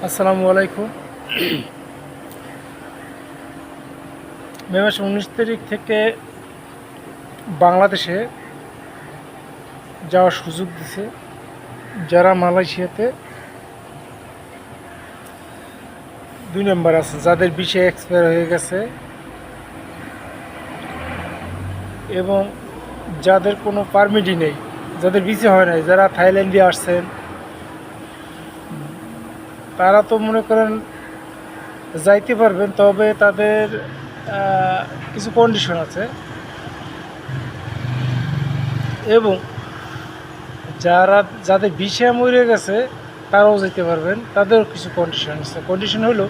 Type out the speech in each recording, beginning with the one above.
আসসালামু আলাইকুম। মে মাসের 19 তারিখ থেকে বাংলাদেশে যাওয়ার সুযোগ দিছে যারা মালয়েশিয়াতে 2 নম্বর আছে, যাদের ভিসা এক্সপায়ার হয়ে গেছে এবং যাদের কোনো পারমিটই নেই, যাদের ভিসা হয় নাই, যারা থাইল্যান্ডে আসছেন তারা তো মনে করেন যাইতে পারবেন, তবে তাদের কিছু কন্ডিশন আছে। এবং যাদের ভিসা মরে গেছে তারাও যেতে পারবেন, তাদেরও কিছু কন্ডিশন আছে। কন্ডিশন হলো,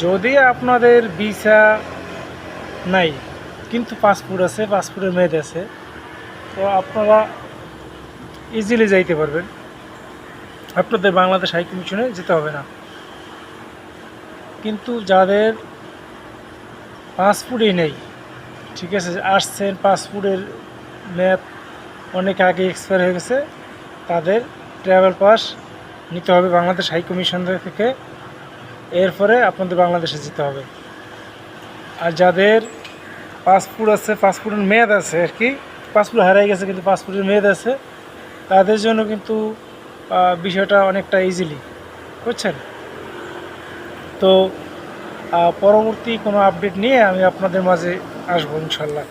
যদি আপনাদের ভিসা নাই কিন্তু পাসপোর্ট আছে, পাসপোর্টের মেয়াদ আছে, তো আপনারা ইজিলি যাইতে পারবেন, আপনাদের বাংলাদেশ হাই কমিশনে যেতে হবে না। কিন্তু যাদের পাসপোর্টই নেই, ঠিক আছে, আসছেন পাসপোর্টের মেয়াদ অনেক আগে এক্সপায়ার হয়ে গেছে, তাদের ট্রাভেল পাস নিতে হবে বাংলাদেশ হাই কমিশন থেকে, এরপরে আপনাদের বাংলাদেশে যেতে হবে। আর যাদের পাসপোর্ট আছে, পাসপোর্টের মেয়াদ আছে আর কি, পাসপোর্ট হারিয়ে গেছে কিন্তু পাসপোর্টের মেয়াদ আছে, তাদের জন্য কিন্তু বিষয়টা অনেকটা ইজিলি, বুঝছেন? তো পরবর্তী কোনো আপডেট নিয়ে আমি আপনাদের মাঝে আসবো ইনশাল্লাহ।